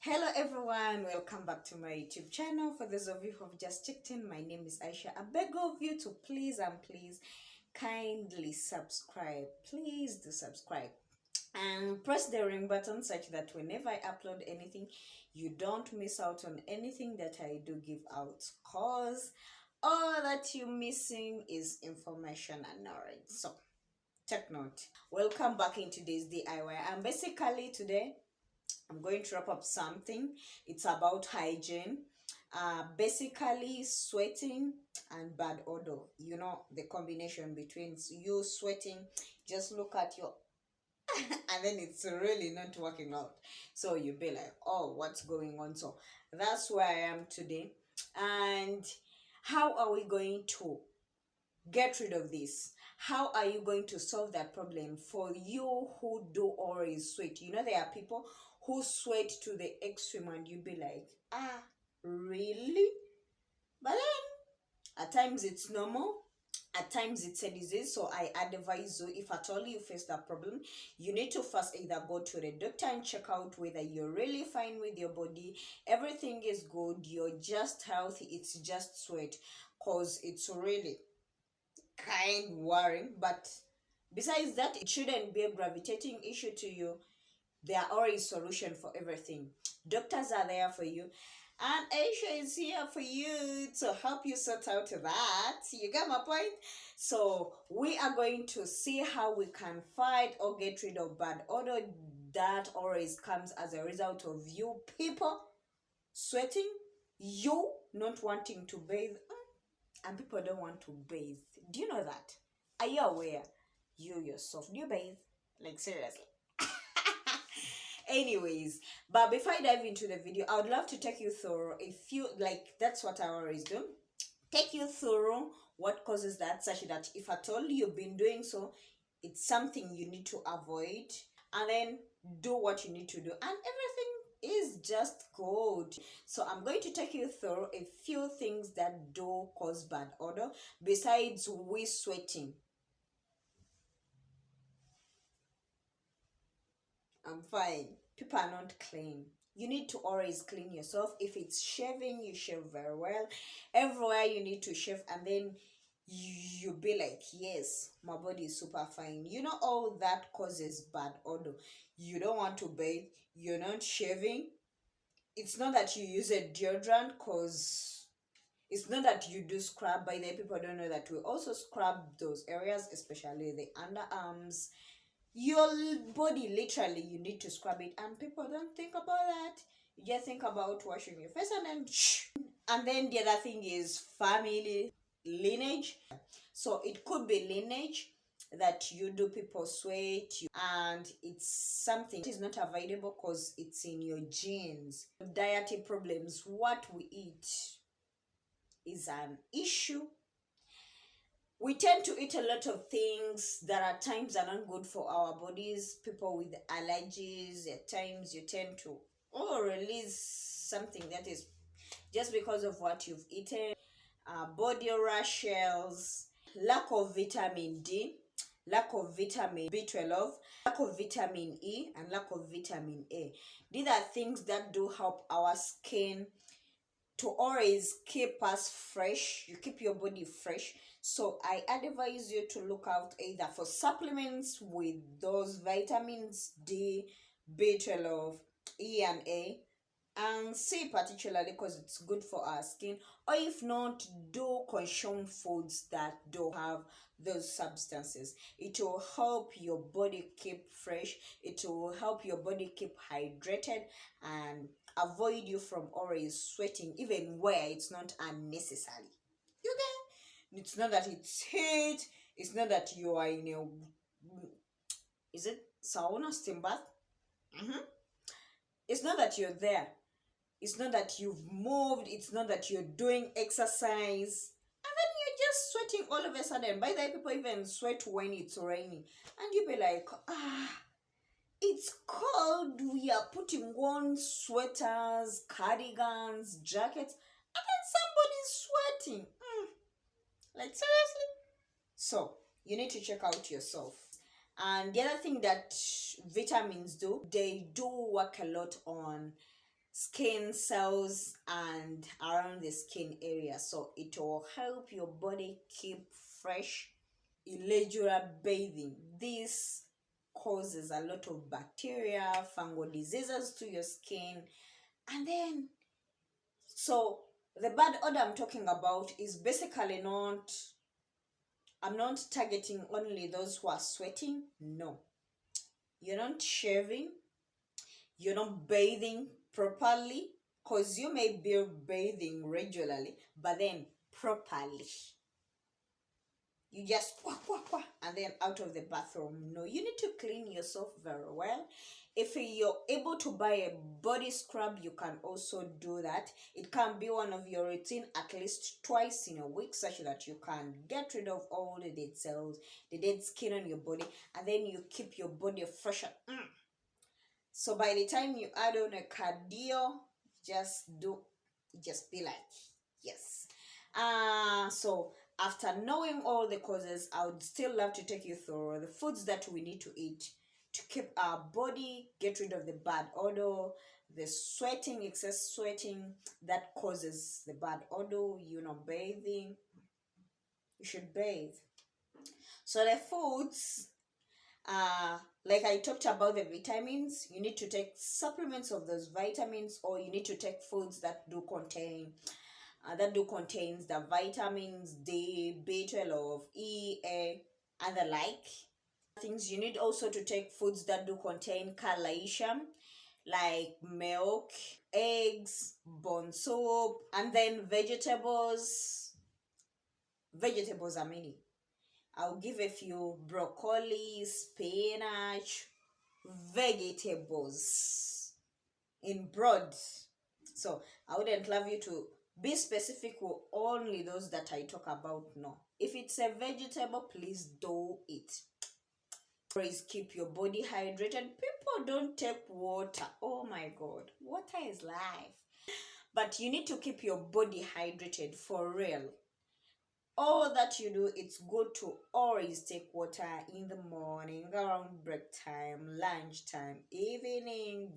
Hello everyone, welcome back to my YouTube channel. For those of you who have just checked in, my name is Aisha. I beg of you to please kindly subscribe. Please do subscribe and press the ring button such that whenever I upload anything, you don't miss out on anything that I do give out, cause all that you're missing is information and knowledge. So take note. Welcome back in today's DIY, and basically today I'm going to wrap up something. It's about hygiene. Basically, sweating and bad odor. You know, the combination between you sweating, just look at your, and then it's really not working out. So you'll be like, oh, what's going on? So that's where I am today. And how are we going to get rid of this? How are you going to solve that problem for you who do always sweat? You know, there are people who sweat to the extreme and you'd be like, really? But then at times it's normal, at times it's a disease. So I advise you, if at all you face that problem, you need to first either go to the doctor and check out whether you're really fine with your body, everything is good, you're just healthy, it's just sweat, because it's really kind worrying. But besides that, it shouldn't be a gravitating issue to you. There are always solution for everything. Doctors are there for you, and Aisha is here for you to help you sort out that. You get my point? So we are going to see how we can fight or get rid of bad odor that always comes as a result of you people sweating, you not wanting to bathe, and people don't want to bathe. Do you know that? Are you aware? You yourself, do you bathe? Like seriously. Anyways, but before I dive into the video, I would love to take you through a few, like that's what I always do. Take you through what causes that, such that if at all you've been doing so, it's something you need to avoid, and then do what you need to do, and everything is just good. So I'm going to take you through a few things that do cause bad odor besides we sweating. I'm fine. People are not clean. You need to always clean yourself. If it's shaving, you shave very well. Everywhere you need to shave, and then you be like, yes, my body is super fine. You know, all that causes bad odor. You don't want to bathe, you're not shaving. It's not that you use a deodorant, because it's not that you do scrub. By the way, people don't know that we also scrub those areas, especially the underarms, your body. Literally, you need to scrub it, and people don't think about that. You just think about washing your face, and then and then the other thing is family lineage. So it could be lineage that you do people sweat you, and it's something that is not avoidable because it's in your genes. Dietary problems, what we eat is an issue. We tend to eat a lot of things that at times are not good for our bodies. People with allergies, at times you tend to release something that is just because of what you've eaten. Body rashes, lack of vitamin D, lack of vitamin B12, lack of vitamin E, and lack of vitamin A. These are things that do help our skin to always keep us fresh. You keep your body fresh. So I advise you to look out either for supplements with those vitamins D, B12, E, and A, and C particularly because it's good for our skin. Or if not, do consume foods that do have those substances. It will help your body keep fresh, it will help your body keep hydrated, and avoid you from always sweating even where it's not unnecessary. You get? It's not that it's heat, it's not that you are in a, is it sauna, steam bath? It's not that you're there, it's not that you've moved, it's not that you're doing exercise, and then you're just sweating all of a sudden. By the way, people even sweat when it's raining, and you be like, it's cold, we are putting on sweaters, cardigans, jackets, and then somebody's sweating. Like seriously? So you need to check out yourself. And the other thing that vitamins do, they do work a lot on skin cells and around the skin area, so it will help your body keep fresh. Irregular bathing, this causes a lot of bacteria, fungal diseases to your skin. And then, so the bad odor I'm talking about is basically not, I'm not targeting only those who are sweating. No, you're not shaving, you're not bathing properly, because you may be bathing regularly, but then properly. You just and then out of the bathroom. No, you need to clean yourself very well. If you're able to buy a body scrub, you can also do that. It can be one of your routine at least twice in a week, such that you can get rid of all the dead cells, the dead skin on your body, and then you keep your body fresher. So by the time you add on a cardio, just be like, yes. So after knowing all the causes, I would still love to take you through the foods that we need to eat to keep our body, get rid of the bad odor, the sweating, excess sweating that causes the bad odor. Bathing, you should bathe. So the foods, like I talked about the vitamins, you need to take supplements of those vitamins, or you need to take foods that do contains the vitamins D, B12, E, A, and the like. Things you need also to take foods that do contain calcium, like milk, eggs, bone soup, and then vegetables. Vegetables are many. I'll give a few: broccoli, spinach, vegetables in broad. So I wouldn't love you to be specific with only those that I talk about. No. If it's a vegetable, please do it. Always keep your body hydrated. People don't take water. Oh my God. Water is life. But you need to keep your body hydrated for real. All that you do, it's good to always take water in the morning, around break time, lunch time, evening,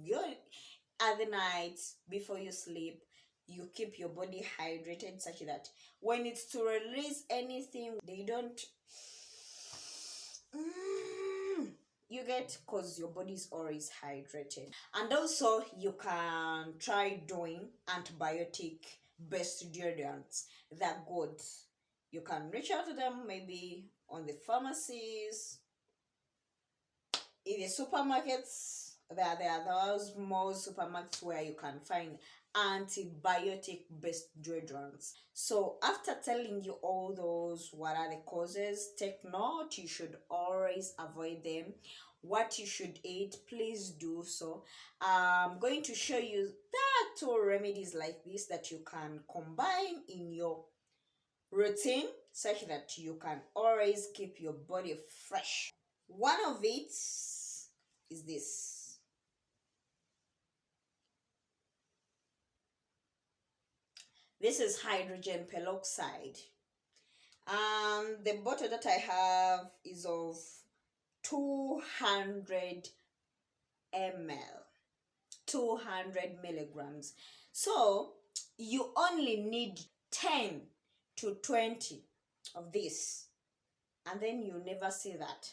at the night, before you sleep. You keep your body hydrated such that when it's to release anything, they don't you get, because your body is always hydrated. And also you can try doing antibiotic based deodorants. They're good. You can reach out to them maybe on the pharmacies, in the supermarkets. There are those more supermarkets where you can find antibiotic based deodorants. So after telling you all those, what are the causes, take note. You should always avoid them. What you should eat, please do so. I'm going to show you that two remedies like this that you can combine in your routine, such that you can always keep your body fresh. One of it is this. This is hydrogen peroxide. And the bottle that I have is of 200 ml, 200 milligrams. So you only need 10 to 20 of this, and then you never see that.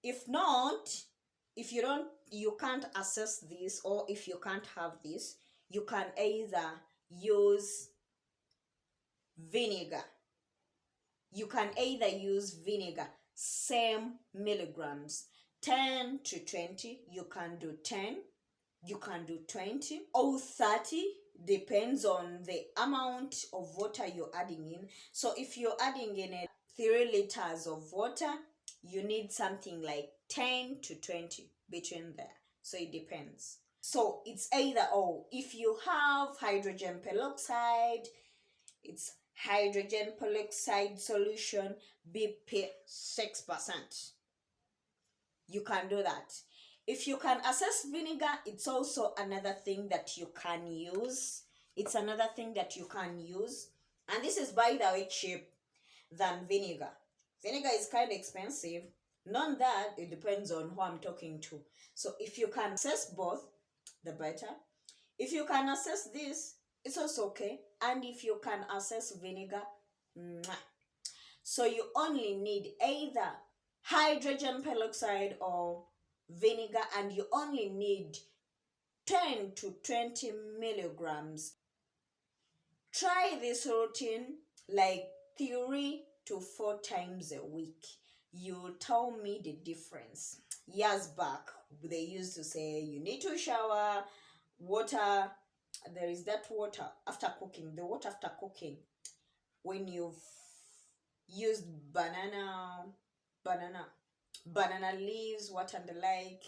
If not, if you can't access this, or if you can't have this, you can either use vinegar. You can either use vinegar, same milligrams, 10 to 20. You can do 10, you can do 20 or 30, depends on the amount of water you're adding in. So if you're adding in 3 liters of water, you need something like 10 to 20 between there. So it depends. So it's either or. If you have hydrogen peroxide, it's hydrogen peroxide solution, BP 6%. You can do that. If you can access vinegar, it's also another thing that you can use. It's another thing that you can use. And this is, by the way, cheap than vinegar. Vinegar is kind of expensive. None that, it depends on who I'm talking to. So if you can access both, the better. If you can access this, it's also okay. And if you can access vinegar, mwah. So you only need either hydrogen peroxide or vinegar, and you only need 10 to 20 milligrams. Try this routine like 3 to 4 times a week. You tell me the difference. Years back, they used to say you need to shower, water. There is that water after cooking, the water after cooking. When you've used banana, banana leaves, what and the like,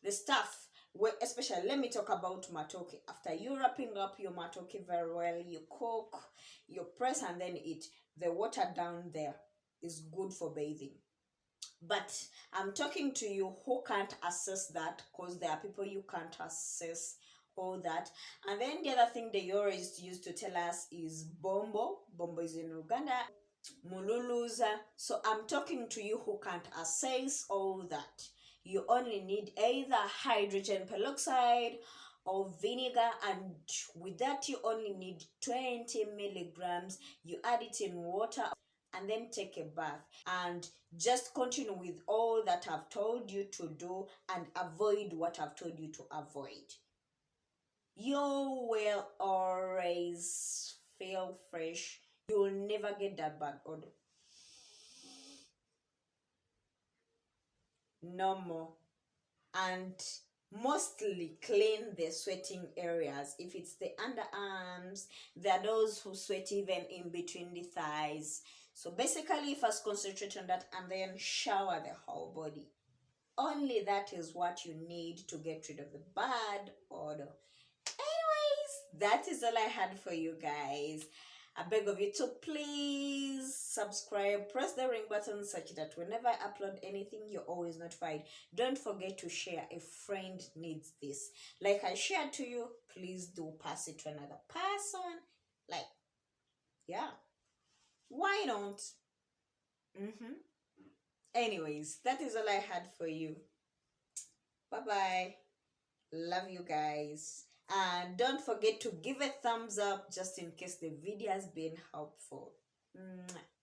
the stuff. Well, especially, let me talk about matoke. After you wrapping up your matoke very well, you cook, you press, and then eat. The water down there is good for bathing. But I'm talking to you who can't access that, because there are people you can't access all that. And then the other thing they always used to tell us is bombo. Bombo is in Uganda. Mululuza. So I'm talking to you who can't access all that. You only need either hydrogen peroxide or vinegar, and with that you only need 20 milligrams. You add it in water and then take a bath, and just continue with all that I've told you to do and avoid what I've told you to avoid. You will always feel fresh. You will never get that bad odor. No more. And mostly clean the sweating areas. If it's the underarms, there are those who sweat even in between the thighs. So basically, first concentrate on that and then shower the whole body. Only that is what you need to get rid of the bad odor. That is all I had for you guys. I beg of you to please subscribe, press the ring button such that whenever I upload anything, you're always notified. Don't forget to share. A friend needs this. Like I shared to you, please do pass it to another person. Like, yeah, why not? Anyways, that is all I had for you. Bye bye. Love you guys. And don't forget to give a thumbs up just in case the video has been helpful. Mwah.